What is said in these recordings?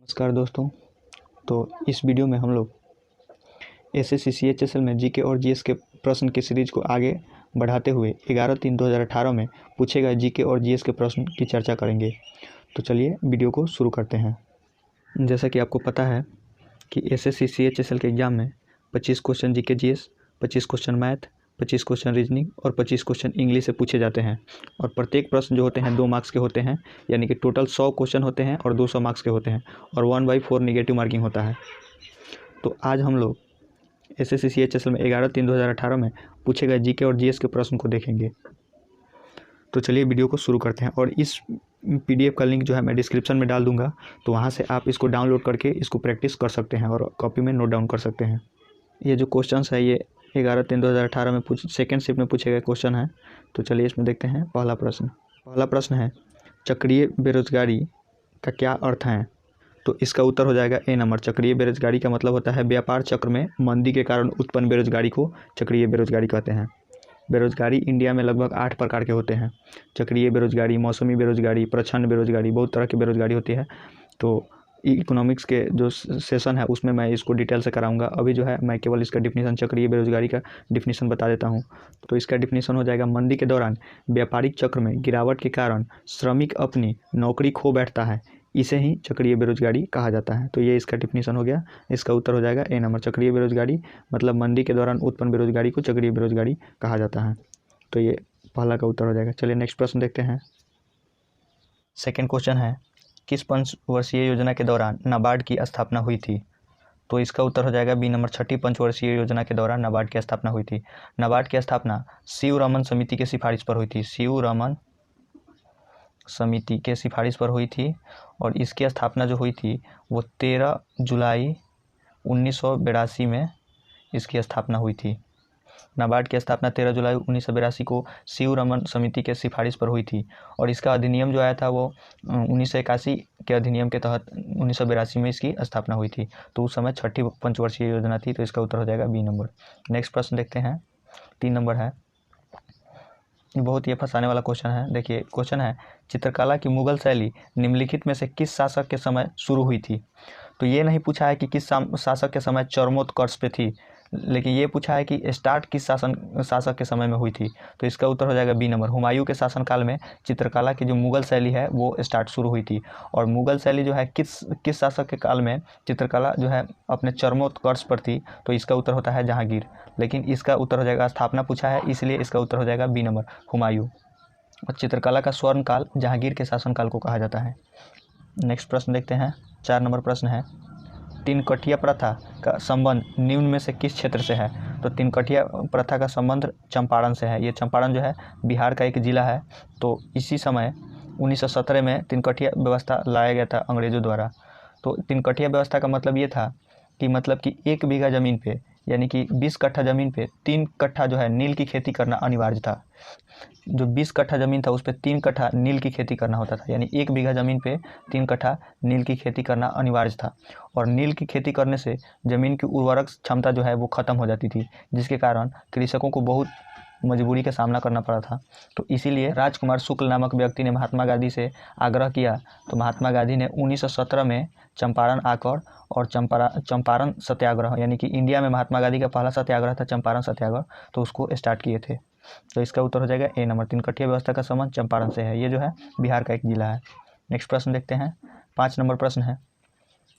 नमस्कार दोस्तों। तो इस वीडियो में हम लोग एसएससी सीएचएसएल में जीके और जीएस के प्रश्न की सीरीज को आगे बढ़ाते हुए 11/3/2018 में पूछे गए जीके और जीएस के प्रश्न की चर्चा करेंगे। तो चलिए वीडियो को शुरू करते हैं। जैसा कि आपको पता है कि एसएससी सीएचएसएल के एग्ज़ाम में 25 question GK GS, 25 question math, 25 question reasoning और 25 क्वेश्चन इंग्लिश से पूछे जाते हैं। और प्रत्येक प्रश्न जो होते हैं 2 मार्क्स के होते हैं, यानी कि टोटल 100 क्वेश्चन होते हैं और 200 मार्क्स के होते हैं और 1/4 नेगेटिव मार्किंग होता है। तो आज हम लोग एसएससी सीएचएसएल में 11/3/2018 में पूछे गए जीके और जीएस के प्रश्न को देखेंगे। तो चलिए वीडियो को शुरू करते हैं। और इस पीडीएफ का लिंक जो है मैं डिस्क्रिप्शन में डाल दूंगा, तो वहाँ से आप इसको डाउनलोड करके इसको प्रैक्टिस कर सकते हैं और कॉपी में नोट डाउन कर सकते हैं। ये जो क्वेश्चन है ये 11/3/2018 में सेकेंड शिफ्ट में पूछे गए क्वेश्चन है। तो चलिए इसमें देखते हैं। पहला प्रश्न है, चक्रीय बेरोजगारी का क्या अर्थ है? तो इसका उत्तर हो जाएगा ए नंबर। चक्रीय बेरोजगारी का मतलब होता है व्यापार चक्र में मंदी के कारण उत्पन्न बेरोजगारी को चक्रीय बेरोजगारी कहते हैं। बेरोजगारी इंडिया में लगभग 8 प्रकार के होते हैं। चक्रीय बेरोजगारी, मौसमी बेरोजगारी, प्रच्छन्न बेरोजगारी, बहुत तरह की बेरोजगारी होती है। तो इकोनॉमिक्स के जो सेशन है उसमें मैं इसको डिटेल से कराऊंगा। अभी जो है मैं केवल इसका डिफिनीशन, चक्रीय बेरोजगारी का डिफिनीशन बता देता हूँ। तो इसका डिफिनीशन हो जाएगा, मंदी के दौरान व्यापारिक चक्र में गिरावट के कारण श्रमिक अपनी नौकरी खो बैठता है, इसे ही चक्रीय बेरोजगारी कहा जाता है। तो ये इसका डिफिनीशन हो गया। इसका उत्तर हो जाएगा ए नंबर। चक्रीय बेरोजगारी मतलब मंदी के दौरान उत्पन्न बेरोजगारी को चक्रीय बेरोजगारी कहा जाता है। तो ये पहला का उत्तर हो जाएगा। चलिए नेक्स्ट प्रश्न देखते हैं। सेकेंड क्वेश्चन है, किस पंचवर्षीय योजना के दौरान नाबार्ड की स्थापना हुई थी? तो इसका उत्तर हो जाएगा बी नंबर। छठी पंचवर्षीय योजना के दौरान नाबार्ड की स्थापना हुई थी। नाबार्ड की स्थापना शिवरमन समिति की सिफारिश पर हुई थी। शिवरमन समिति के सिफारिश पर हुई थी और इसकी स्थापना जो हुई थी वो 13 जुलाई 1982 में इसकी स्थापना हुई थी। नाबार्ड की स्थापना 13 जुलाई 1982 को शिवरमन समिति के सिफारिश पर हुई थी और इसका अधिनियम जो आया था वो 1981 के अधिनियम के तहत 1982 में इसकी स्थापना हुई थी। तो उस समय छठी पंचवर्षीय योजना थी। तो इसका उत्तर हो जाएगा बी नंबर। नेक्स्ट प्रश्न देखते हैं। 3 नंबर है, बहुत ही फंसाने वाला क्वेश्चन है। देखिए क्वेश्चन है, चित्रकला की मुगल शैली निम्नलिखित में से किस शासक के समय शुरू हुई थी? तो ये नहीं पूछा है कि किस शासक के समय चरमोत्कर्ष पे थी, लेकिन ये पूछा है कि स्टार्ट किस शासक के समय में हुई थी। तो इसका उत्तर हो जाएगा बी नंबर। हुमायूं के शासनकाल में चित्रकला की जो मुगल शैली है वो स्टार्ट शुरू हुई थी। और मुगल शैली जो है किस शासक के काल में चित्रकला जो है अपने चरमोत्कर्ष पर थी? तो इसका उत्तर होता है जहांगीर। लेकिन इसका उत्तर हो जाएगा, स्थापना पूछा है इसलिए इसका उत्तर हो जाएगा बी नंबर, हुमायूं। और चित्रकला का स्वर्ण काल जहांगीर के शासनकाल को कहा जाता है। नेक्स्ट प्रश्न देखते हैं। 4 नंबर प्रश्न है, तीनकठिया प्रथा का संबंध निम्न में से किस क्षेत्र से है? तो तीनकठिया प्रथा का संबंध चंपारण से है। ये चंपारण जो है बिहार का एक ज़िला है। तो इसी समय 1917 में तीनकठिया व्यवस्था लाया गया था अंग्रेज़ों द्वारा। तो तीनकठिया व्यवस्था का मतलब ये था कि 1 बीघा ज़मीन पे यानी कि 20 कट्ठा ज़मीन पे 3 कट्ठा जो है नील की खेती करना अनिवार्य था। जो 20 कट्ठा ज़मीन था उस पर 3 कट्ठा नील की खेती करना होता था, यानी 1 बीघा ज़मीन पे 3 कट्ठा नील की खेती करना अनिवार्य था। और नील की खेती करने से ज़मीन की उर्वरक क्षमता जो है वो ख़त्म हो जाती थी, जिसके कारण कृषकों को बहुत मजबूरी का सामना करना पड़ा था। तो इसीलिए राजकुमार शुक्ल नामक व्यक्ति ने महात्मा गांधी से आग्रह किया। तो महात्मा गांधी ने 1917 में चंपारण आकर और चंपारण सत्याग्रह, यानी कि इंडिया में महात्मा गांधी का पहला सत्याग्रह था चंपारण सत्याग्रह, तो उसको स्टार्ट किए थे। तो इसका उत्तर हो जाएगा ए नंबर। तीनकठिया व्यवस्था का संबंध चंपारण से है। ये जो है बिहार का एक जिला है। नेक्स्ट प्रश्न देखते हैं। 5 नंबर प्रश्न है,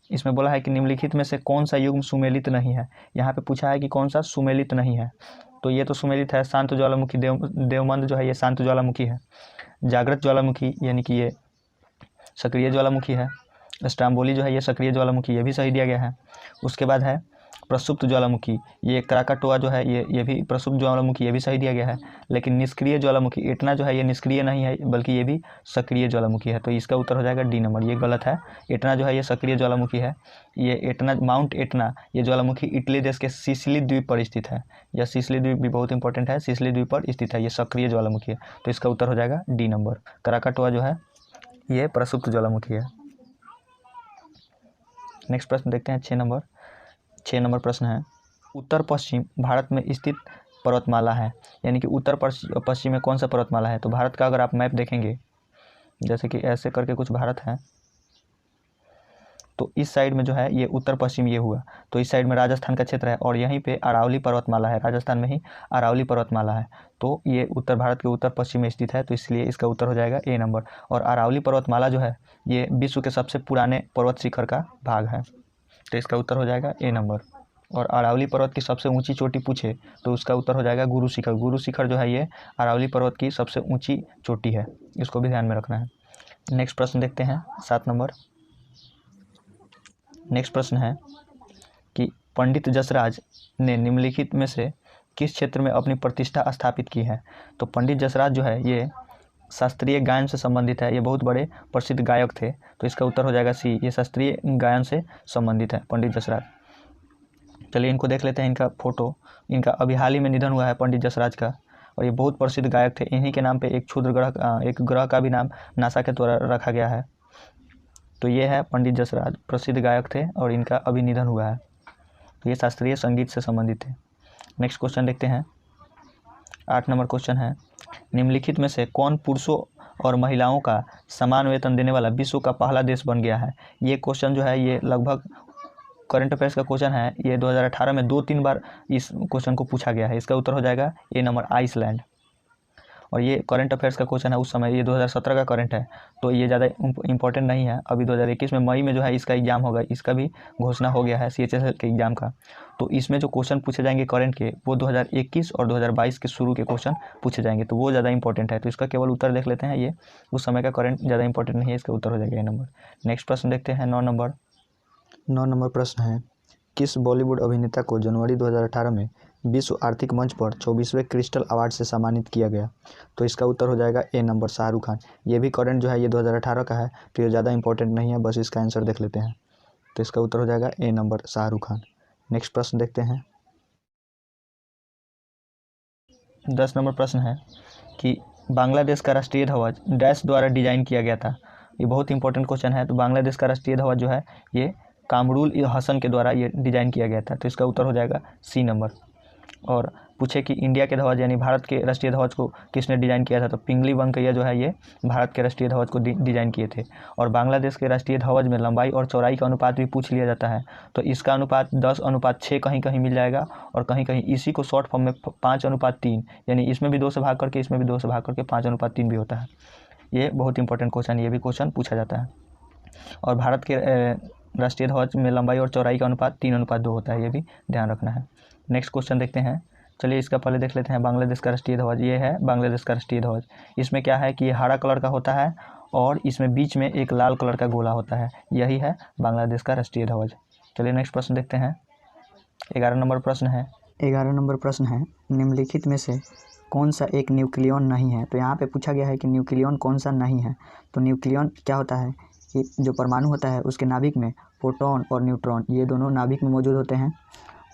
इसमें बोला है कि निम्नलिखित में से कौन सा युग्म सुमेलित नहीं है? यहाँ पे पूछा है कि कौन सा सुमेलित नहीं है। तो ये तो सुमेलित है, शांत ज्वालामुखी देवमंद जो है ये शांत ज्वालामुखी है। जागृत ज्वालामुखी यानी कि ये सक्रिय ज्वालामुखी है। स्ट्राम्बोली जो है ये सक्रिय ज्वालामुखी, ये भी सही दिया गया है। उसके बाद है प्रसुप्त ज्वालामुखी, ये क्राकाटोआ जो है ये भी प्रसुप्त ज्वालामुखी, ये भी सही दिया गया है। लेकिन निष्क्रिय ज्वालामुखी एटना जो है ये निष्क्रिय नहीं है, बल्कि ये भी सक्रिय ज्वालामुखी है। तो इसका उत्तर हो जाएगा डी नंबर। ये गलत है। एटना जो है ये सक्रिय ज्वालामुखी है। ये एटना, माउंट एटना, ये ज्वालामुखी इटली देश के सिसिली द्वीप पर स्थित है। यह सिसिली द्वीप भी बहुत इंपॉर्टेंट है, सिसिली द्वीप पर स्थित है। ये सक्रिय ज्वालामुखी है। तो इसका उत्तर हो जाएगा डी नंबर। क्राकाटोआ जो है ये प्रसुप्त ज्वालामुखी है। नेक्स्ट प्रश्न देखते हैं। 6 नंबर प्रश्न है, उत्तर पश्चिम भारत में स्थित पर्वतमाला है, यानी कि उत्तर पश्चिम में कौन सा पर्वतमाला है? तो भारत का अगर आप मैप देखेंगे, जैसे कि ऐसे करके कुछ भारत है, तो इस साइड में जो है ये उत्तर पश्चिम ये हुआ, तो इस साइड में राजस्थान का क्षेत्र है और यहीं पे अरावली पर्वतमाला है, राजस्थान में ही अरावली पर्वतमाला है, तो ये उत्तर भारत के उत्तर पश्चिम में स्थित है, तो इसलिए इसका उत्तर हो जाएगा ए नंबर। और अरावली पर्वतमाला जो है ये विश्व के सबसे पुराने पर्वत शिखर का भाग है, तो इसका उत्तर हो जाएगा ए नंबर। और अरावली पर्वत की सबसे ऊंची चोटी पूछे तो उसका उत्तर हो जाएगा गुरु शिखर। गुरु शिखर जो है ये अरावली पर्वत की सबसे ऊंची चोटी है, इसको भी ध्यान में रखना है। नेक्स्ट प्रश्न देखते हैं 7 नंबर। नेक्स्ट प्रश्न है कि पंडित जसराज ने निम्नलिखित में से किस क्षेत्र में अपनी प्रतिष्ठा स्थापित की है। तो पंडित जसराज जो है ये शास्त्रीय गायन से संबंधित है, ये बहुत बड़े प्रसिद्ध गायक थे, तो इसका उत्तर हो जाएगा सी, ये शास्त्रीय गायन से संबंधित है पंडित जसराज। चलिए इनको देख लेते हैं, इनका फोटो। इनका अभी हाल ही में निधन हुआ है पंडित जसराज का, और ये बहुत प्रसिद्ध गायक थे। इन्हीं के नाम पे एक क्षुद्र ग्रह, एक ग्रह का भी नाम नासा के द्वारा रखा गया है। तो ये है पंडित जसराज, प्रसिद्ध गायक थे और इनका अभी निधन हुआ है, तो ये शास्त्रीय संगीत से संबंधित है। नेक्स्ट क्वेश्चन देखते हैं, 8 नंबर क्वेश्चन है, निम्नलिखित में से कौन पुरुषों और महिलाओं का समान वेतन देने वाला विश्व का पहला देश बन गया है। ये क्वेश्चन जो है ये लगभग करंट अफेयर्स का क्वेश्चन है, ये 2018 में 2-3 बार इस क्वेश्चन को पूछा गया है। इसका उत्तर हो जाएगा ए नंबर, आइसलैंड। और ये करंट अफेयर्स का क्वेश्चन है, उस समय ये 2017 का करंट है, तो ये ज़्यादा इंपॉर्टेंट नहीं है। अभी 2021 में मई में जो है इसका एग्जाम होगा, इसका भी घोषणा हो गया है CHSL के एग्ज़ाम का। तो इसमें जो क्वेश्चन पूछे जाएंगे करंट के, वो 2021 और 2022 के शुरू के क्वेश्चन पूछे जाएंगे, तो वो ज़्यादा इंपॉर्टेंट है। तो इसका केवल उत्तर देख लेते हैं, ये उस समय का करंट ज़्यादा इंपॉर्टेंट नहीं है, इसका उत्तर हो जाएगा ए नंबर। नेक्स्ट प्रश्न देखते हैं 9 नंबर। 9 नंबर प्रश्न है, किस बॉलीवुड अभिनेता को जनवरी 2018 में विश्व आर्थिक मंच पर 24वें क्रिस्टल अवार्ड से सम्मानित किया गया। तो इसका उत्तर हो जाएगा ए नंबर, शाहरुख खान। ये भी करंट जो है ये 2018 का है, तो ये ज़्यादा इंपॉर्टेंट नहीं है, बस इसका आंसर देख लेते हैं। तो इसका उत्तर हो जाएगा ए नंबर, शाहरुख खान। नेक्स्ट प्रश्न देखते हैं, 10 नंबर प्रश्न है कि बांग्लादेश का राष्ट्रीय ध्वज डैश द्वारा डिजाइन किया गया था। ये बहुत इंपॉर्टेंट क्वेश्चन है। तो बांग्लादेश का राष्ट्रीय ध्वज जो है ये कामरुल हसन के द्वारा ये डिजाइन किया गया था, तो इसका उत्तर हो जाएगा सी नंबर। और पूछे कि इंडिया के ध्वज यानी भारत के राष्ट्रीय ध्वज को किसने डिजाइन किया था, तो पिंगली वेंकैया जो है ये भारत के राष्ट्रीय ध्वज को डिजाइन किए थे। और बांग्लादेश के राष्ट्रीय ध्वज में लंबाई और चौड़ाई का अनुपात भी पूछ लिया जाता है, तो इसका अनुपात 10:6 कहीं कहीं मिल जाएगा, और कहीं कहीं इसी को शॉर्ट फॉर्म में 5:3, यानी इसमें भी 2 से भाग करके, इसमें भी 2 से भाग करके 5:3 भी होता है। ये बहुत इंपॉर्टेंट क्वेश्चन, ये भी क्वेश्चन पूछा जाता है। और भारत के राष्ट्रीय ध्वज में लंबाई और चौड़ाई का अनुपात 3:2 होता है, ये भी ध्यान रखना है। नेक्स्ट क्वेश्चन देखते हैं, चलिए इसका पहले देख लेते हैं बांग्लादेश का राष्ट्रीय ध्वज। ये है बांग्लादेश का राष्ट्रीय ध्वज। इसमें क्या है कि ये हरा कलर का होता है और इसमें बीच में एक लाल कलर का गोला होता है, यही है बांग्लादेश का राष्ट्रीय ध्वज। चलिए नेक्स्ट प्रश्न देखते हैं, 11 नंबर प्रश्न है। 11 नंबर प्रश्न है, निम्नलिखित में से कौन सा एक न्यूक्लियन नहीं है। तो यहाँ पे पूछा गया है कि न्यूक्लियन कौन सा नहीं है। तो न्यूक्लियन क्या होता है कि जो परमाणु होता है उसके नाभिक में प्रोटॉन और न्यूट्रॉन ये दोनों नाभिक में मौजूद होते हैं,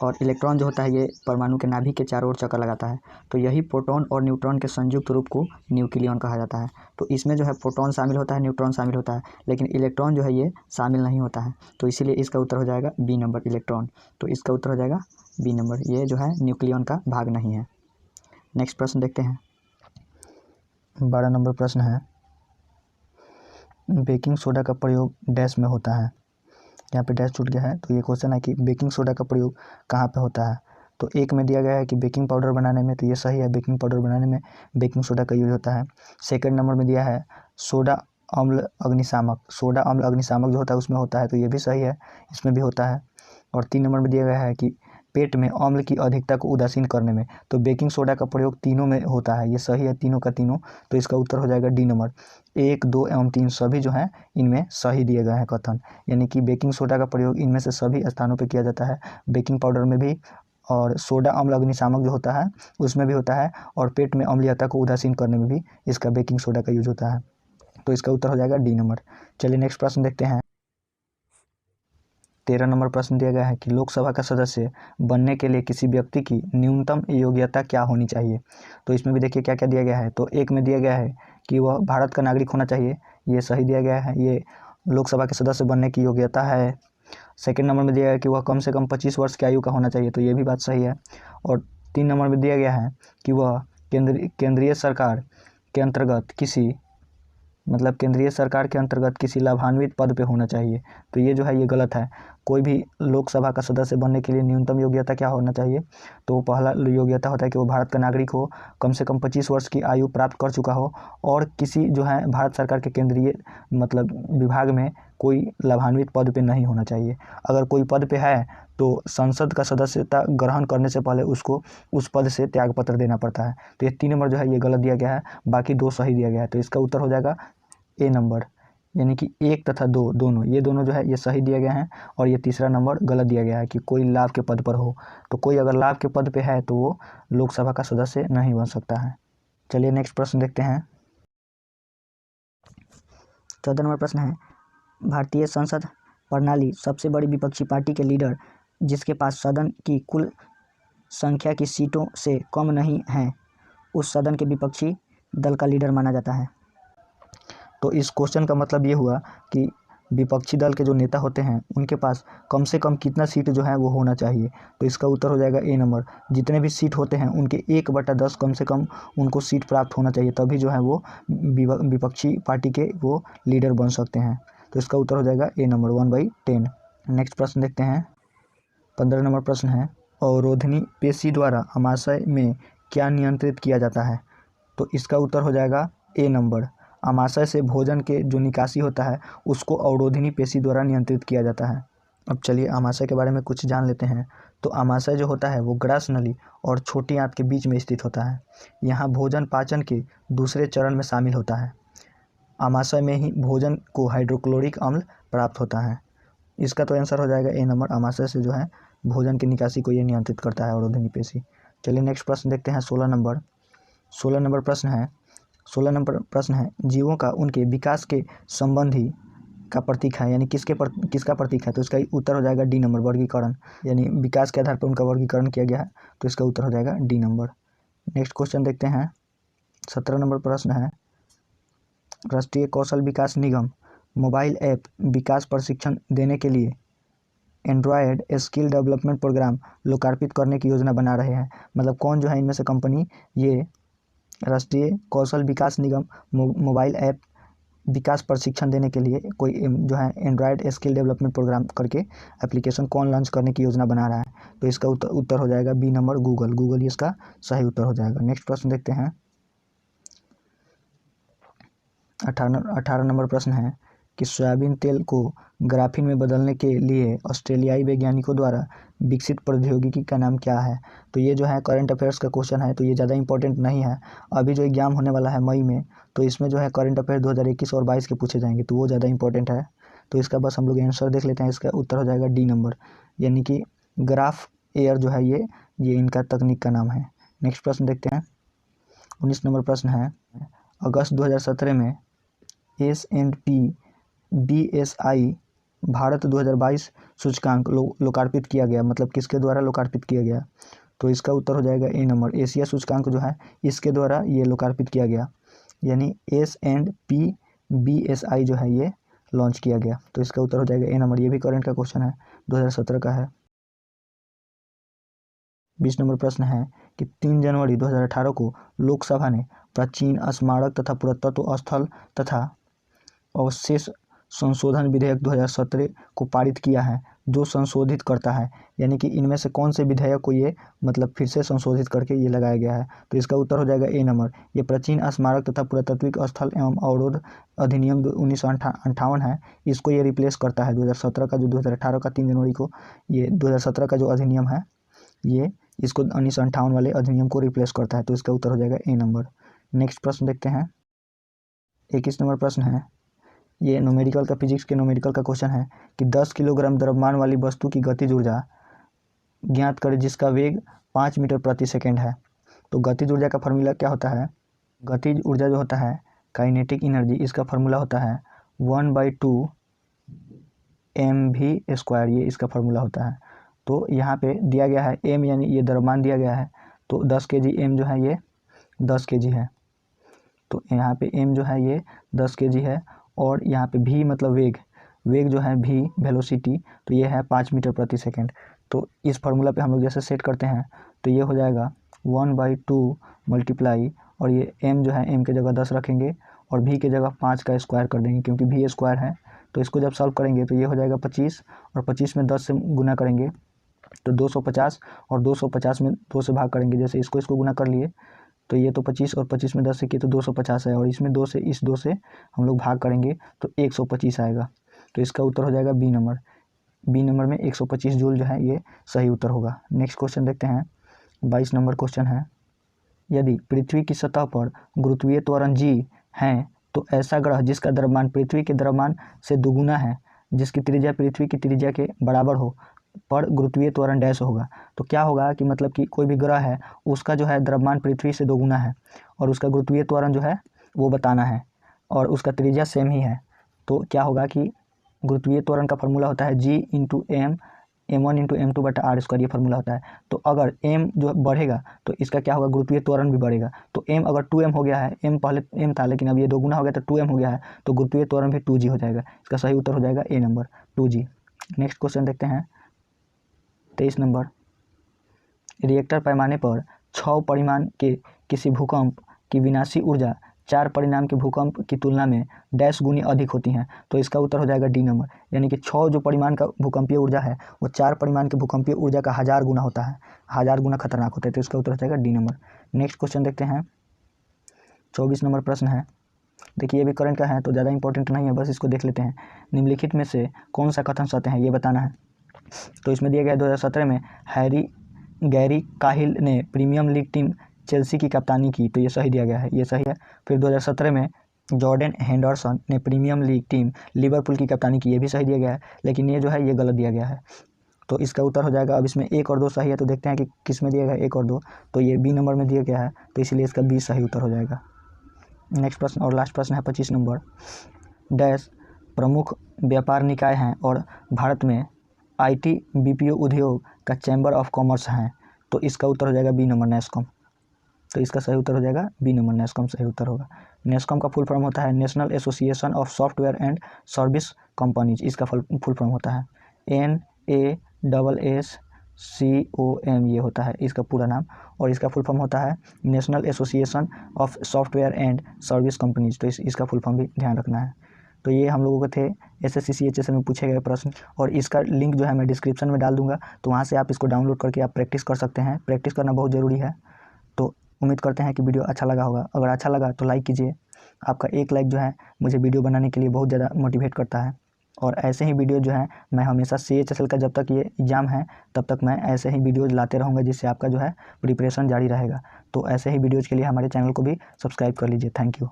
और इलेक्ट्रॉन जो होता है ये परमाणु के नाभिक के चारों ओर चक्कर लगाता है। तो यही प्रोटॉन और न्यूट्रॉन के संयुक्त रूप को न्यूक्लियन कहा जाता है। तो इसमें जो है प्रोटॉन शामिल होता है, न्यूट्रॉन शामिल होता है, लेकिन इलेक्ट्रॉन जो है ये शामिल नहीं होता है, तो इसीलिए इसका उत्तर हो जाएगा बी नंबर, इलेक्ट्रॉन। तो इसका उत्तर हो जाएगा बी नंबर, ये जो है न्यूक्लियन का भाग नहीं है। नेक्स्ट प्रश्न देखते हैं, 12 नंबर प्रश्न है, बेकिंग सोडा का प्रयोग डैश में होता है। यहाँ पे डैश छूट गया है, तो ये क्वेश्चन है कि बेकिंग सोडा का प्रयोग कहाँ पे होता है। तो एक में दिया गया है कि बेकिंग पाउडर बनाने में, तो ये सही है, बेकिंग पाउडर बनाने में बेकिंग सोडा का यूज होता है। सेकंड नंबर में दिया है सोडा अम्ल अग्निशामक, सोडा अम्ल अग्निशामक जो होता है उसमें होता है, तो ये भी सही है, इसमें भी होता है। और 3 नंबर में दिया गया है कि पेट में अम्ल की अधिकता को उदासीन करने में, तो बेकिंग सोडा का प्रयोग तीनों में होता है, ये सही है तीनों का तीनों। तो इसका उत्तर हो जाएगा डी नंबर। 1, 2 एवं 3 सभी जो हैं इनमें सही दिए गए हैं कथन, यानी कि बेकिंग सोडा का प्रयोग इनमें से सभी स्थानों पर किया जाता है, बेकिंग पाउडर में भी, और सोडा अम्ल अग्निशामक जो होता है उसमें भी होता है, और पेट में अम्लीयता को उदासीन करने में भी इसका बेकिंग सोडा का यूज होता है। तो इसका उत्तर हो जाएगा डी नंबर। चलिए नेक्स्ट प्रश्न देखते हैं, 13 नंबर प्रश्न दिया गया है कि लोकसभा का सदस्य बनने के लिए किसी व्यक्ति की न्यूनतम योग्यता क्या होनी चाहिए। तो इसमें भी देखिए क्या क्या दिया गया है। तो एक में दिया गया है कि वह भारत का नागरिक होना चाहिए, ये सही दिया गया है, ये लोकसभा के सदस्य बनने की योग्यता है। सेकंड नंबर में दिया गया है कि वह कम से कम 25 वर्ष की आयु का होना चाहिए, तो ये भी बात सही है। और 3 नंबर में दिया गया है कि वह केंद्रीय सरकार के अंतर्गत किसी मतलब केंद्रीय सरकार के अंतर्गत किसी लाभान्वित पद पे होना चाहिए। तो ये जो है ये गलत है। कोई भी लोकसभा का सदस्य बनने के लिए न्यूनतम योग्यता क्या होना चाहिए? तो पहला योग्यता होता है कि वो भारत का नागरिक हो, कम से कम 25 वर्ष की आयु प्राप्त कर चुका हो और किसी जो है भारत सरकार के केंद्रीय मतलब विभाग में कोई लाभान्वित पद पे नहीं होना चाहिए। अगर कोई पद पे है तो संसद का सदस्यता ग्रहण करने से पहले उसको उस पद से त्यागपत्र देना पड़ता है। तो ये 3 नंबर जो है ये गलत दिया गया है, बाकी 2 सही दिया गया है। तो इसका उत्तर हो जाएगा ए नंबर, यानी कि 1 तथा 2 दोनों, ये दोनों जो है ये सही दिया गया है और ये तीसरा नंबर गलत दिया गया है कि कोई लाभ के पद पर हो। तो कोई अगर लाभ के पद पे है तो वो लोकसभा का सदस्य नहीं बन सकता है। चलिए नेक्स्ट प्रश्न देखते हैं। 14 नंबर प्रश्न है, भारतीय संसद प्रणाली सबसे बड़ी विपक्षी पार्टी के लीडर जिसके पास सदन की कुल संख्या की सीटों से कम नहीं है उस सदन के विपक्षी दल का लीडर माना जाता है। तो इस क्वेश्चन का मतलब ये हुआ कि विपक्षी दल के जो नेता होते हैं उनके पास कम से कम कितना सीट जो है वो होना चाहिए। तो इसका उत्तर हो जाएगा ए नंबर, जितने भी सीट होते हैं उनके 1/10 कम से कम उनको सीट प्राप्त होना चाहिए, तभी जो है वो विपक्षी पार्टी के वो लीडर बन सकते हैं। तो इसका उत्तर हो जाएगा ए नंबर 1/10। नेक्स्ट प्रश्न देखते हैं। 15 नंबर प्रश्न है, अवरोधनी पेशी द्वारा आमाशय में क्या नियंत्रित किया जाता है? तो इसका उत्तर हो जाएगा ए नंबर, आमाशय से भोजन के जो निकासी होता है उसको अवरोधिनी पेशी द्वारा नियंत्रित किया जाता है। अब चलिए आमाशय के बारे में कुछ जान लेते हैं। तो आमाशय जो होता है वो ग्रास नली और छोटी आंत के बीच में स्थित होता है। यहाँ भोजन पाचन के दूसरे चरण में शामिल होता है। आमाशय में ही भोजन को हाइड्रोक्लोरिक अम्ल प्राप्त होता है। इसका तो आंसर हो जाएगा ए नंबर, आमाशय से जो है भोजन की निकासी को ये नियंत्रित करता है अवरोधिनी पेशी। चलिए नेक्स्ट प्रश्न देखते हैं। 16 नंबर प्रश्न है। 16 नंबर प्रश्न है, जीवों का उनके विकास के संबंधी का प्रतीक है, यानी किसका प्रतीक है? तो इसका उत्तर हो जाएगा डी नंबर, वर्गीकरण, यानी विकास के आधार पर उनका वर्गीकरण किया गया है। तो इसका उत्तर हो जाएगा डी नंबर। नेक्स्ट क्वेश्चन देखते हैं। 17 नंबर प्रश्न है, राष्ट्रीय कौशल विकास निगम मोबाइल ऐप विकास प्रशिक्षण देने के लिए एंड्रॉयड स्किल डेवलपमेंट प्रोग्राम लोकार्पित करने की योजना बना रहे हैं। मतलब कौन जो है इनमें से कंपनी ये राष्ट्रीय कौशल विकास निगम मोबाइल ऐप विकास प्रशिक्षण देने के लिए कोई जो है एंड्रॉयड स्किल डेवलपमेंट प्रोग्राम करके एप्लीकेशन कौन लॉन्च करने की योजना बना रहा है? तो इसका उत्तर हो जाएगा बी नंबर, गूगल ही इसका सही उत्तर हो जाएगा। नेक्स्ट प्रश्न देखते हैं। 18 नंबर प्रश्न है कि सोयाबीन तेल को ग्राफीन में बदलने के लिए ऑस्ट्रेलियाई वैज्ञानिकों द्वारा विकसित प्रौद्योगिकी का नाम क्या है? तो ये जो है करंट अफेयर्स का क्वेश्चन है, तो ये ज़्यादा इंपॉर्टेंट नहीं है। अभी जो एग्जाम होने वाला है मई में, तो इसमें जो है करंट अफेयर 2021 और 22 के पूछे जाएंगे, तो वो ज़्यादा इंपॉर्टेंट है। तो इसका बस हम लोग आंसर देख लेते हैं। इसका उत्तर हो जाएगा डी नंबर, यानी कि ग्राफ एयर जो है ये इनका तकनीक का नाम है। नेक्स्ट प्रश्न देखते हैं। 19 नंबर प्रश्न है, अगस्त 2017 में S&P BSI भारत 2022 सूचकांक लोकार्पित किया गया, मतलब किसके द्वारा लोकार्पित किया गया? तो इसका उत्तर हो जाएगा ए नंबर, एशिया सूचकांक जो है इसके द्वारा ये लोकार्पित किया गया, यानी S&P BSI जो है ये लॉन्च किया गया। तो इसका उत्तर हो जाएगा ए नंबर, ये भी करंट का क्वेश्चन है, 2017 का है। 20 नंबर प्रश्न है कि 3 जनवरी 2018 को लोकसभा ने प्राचीन स्मारक तथा पुरातत्व स्थल तथा अवशेष संशोधन विधेयक 2017 को पारित किया है, जो संशोधित करता है, यानी कि इनमें से कौन से विधेयक को ये मतलब फिर से संशोधित करके ये लगाया गया है? तो इसका उत्तर हो जाएगा ए नंबर, ये प्राचीन स्मारक तथा पुरातात्विक स्थल एवं अवरोध अधिनियम 1958 है, इसको ये रिप्लेस करता है। 2017 का जो 2018 का 3 जनवरी को ये 2017 का जो अधिनियम है ये इसको 1958 वाले अधिनियम को रिप्लेस करता है। तो इसका उत्तर हो जाएगा ए नंबर। नेक्स्ट प्रश्न देखते हैं। 21 नंबर प्रश्न है, ये न्यूमेरिकल का, फिजिक्स के न्यूमेरिकल का क्वेश्चन है कि 10 किलोग्राम द्रव्यमान वाली वस्तु की गतिज ऊर्जा ज्ञात करें जिसका वेग 5 मीटर प्रति सेकेंड है। तो गतिज ऊर्जा का फार्मूला क्या होता है? गतिज ऊर्जा जो होता है काइनेटिक एनर्जी, इसका फार्मूला होता है 1/2 mv², ये इसका फार्मूला होता है। तो यहाँ पे दिया गया है m, यानी ये द्रव्यमान दिया गया है, तो 10 kg m जो है ये 10 kg है। तो यहाँ पे m जो है ये 10 kg है और यहाँ पे v मतलब वेग जो है v वेलोसिटी, तो ये है 5 मीटर प्रति सेकेंड। तो इस फार्मूला पे हम लोग जैसे सेट करते हैं तो ये हो जाएगा 1/2 मल्टीप्लाई, और ये m जो है m के जगह 10 रखेंगे और v की जगह 5 का स्क्वायर कर देंगे क्योंकि v स्क्वायर है। तो इसको जब सॉल्व करेंगे तो ये हो जाएगा 25 और 25 में 10 से गुना करेंगे तो 250 और 250 में 2 से भाग करेंगे। जैसे इसको गुना कर लिए तो ये तो 25 और 25 में 10 से किए तो 250 है और इसमें 2 से इस 2 से हम लोग भाग करेंगे तो 125 आएगा। तो इसका उत्तर हो जाएगा बी नंबर। बी नंबर में 125 जूल जो है ये सही उत्तर होगा। नेक्स्ट क्वेश्चन देखते हैं। 22 नंबर क्वेश्चन है, यदि पृथ्वी की सतह पर गुरुत्वीय त्वरण g है तो ऐसा ग्रह जिसका द्रव्यमान पृथ्वी के द्रव्यमान से दोगुना है, जिसकी त्रिज्या पृथ्वी की त्रिज्या के बराबर हो, पर गुरुत्वीय त्वरण डैश होगा। तो क्या होगा कि मतलब कि कोई भी ग्रह है उसका जो है द्रव्यमान पृथ्वी से दोगुना है और उसका गुरुत्वीय त्वरण जो है वो बताना है और उसका त्रिज्या सेम ही है। तो क्या होगा कि गुरुत्वीय त्वरण का फॉर्मूला होता है g into M m1 into m2 बटा आर स्क्वायर, ये फॉर्मूला होता है। तो अगर m जो बढ़ेगा तो इसका क्या होगा, गुरुत्वीय त्वरण भी बढ़ेगा। तो m अगर 2m हो गया है, m पहले m था लेकिन अब ये दोगुना हो गया तो 2m हो गया है, तो गुरुत्वीय त्वरण भी 2g हो जाएगा। इसका सही उत्तर हो जाएगा ए नंबर 2g। नेक्स्ट क्वेश्चन देखते हैं। 23 नंबर, रिएक्टर पैमाने पर 6 परिमाण के किसी भूकंप की विनाशी ऊर्जा 4 परिमाण के भूकंप की तुलना में डैश गुनी अधिक होती हैं। तो इसका उत्तर हो जाएगा डी नंबर, यानी कि 6 जो परिमाण का भूकंपीय ऊर्जा है वो 4 परिमाण के भूकंपीय ऊर्जा का 1000 गुना होता है, 1000 गुना खतरनाक होता है। तो इसका उत्तर हो जाएगा डी नंबर। नेक्स्ट क्वेश्चन देखते हैं। 24 नंबर प्रश्न है, देखिए ये भी करंट का है तो ज़्यादा इंपॉर्टेंट नहीं है, बस इसको देख लेते हैं। निम्नलिखित में से कौन सा कथन सत्य है ये बताना है। तो इसमें दिया गया 2017 में गैरी काहिल ने प्रीमियम लीग टीम चेल्सी की कप्तानी की, तो ये सही दिया गया है, ये सही है। फिर 2017 में जॉर्डन हेंडरसन ने प्रीमियम लीग टीम लिवरपूल की कप्तानी की, ये भी सही दिया गया है, लेकिन ये जो है ये गलत दिया गया है। तो इसका उत्तर हो जाएगा, अब इसमें 1 और 2 सही है, तो देखते हैं कि किस में दिया गया 1 और 2, तो ये बी नंबर में दिया गया है, तो इसलिए इसका बी सही उत्तर हो जाएगा। नेक्स्ट प्रश्न और लास्ट प्रश्न है 25 नंबर, डैश प्रमुख व्यापार निकाय हैं और भारत में IT BPO उद्योग का चैम्बर ऑफ कॉमर्स है, तो इसका उत्तर हो जाएगा बी नंबर नैस्कॉम। तो इसका सही उत्तर हो जाएगा बी नंबर नैस्कॉम सही उत्तर होगा। नैस्कॉम का फुल फॉर्म होता है national association of software and service companies, इसका फुल फॉर्म होता है NASSCOM, ये होता है इसका पूरा नाम, और इसका फुल फॉर्म होता है national association of software and service companies. तो इसका फुल फॉर्म भी ध्यान रखना है। तो ये हम लोगों को थे SSC CHSL में पूछे गए प्रश्न, और इसका लिंक जो है मैं डिस्क्रिप्शन में डाल दूंगा, तो वहाँ से आप इसको डाउनलोड करके आप प्रैक्टिस कर सकते हैं। प्रैक्टिस करना बहुत ज़रूरी है। तो उम्मीद करते हैं कि वीडियो अच्छा लगा होगा। अगर अच्छा लगा तो लाइक कीजिए, आपका एक लाइक जो है मुझे वीडियो बनाने के लिए बहुत ज़्यादा मोटिवेट करता है। और ऐसे ही वीडियो जो है मैं हमेशा CHSL का जब तक ये एग्ज़ाम है तब तक मैं ऐसे ही वीडियोज़ लाते रहूँगा, जिससे आपका जो है प्रिपरेशन जारी रहेगा। तो ऐसे ही वीडियोज़ के लिए हमारे चैनल को भी सब्सक्राइब कर लीजिए। Thank you.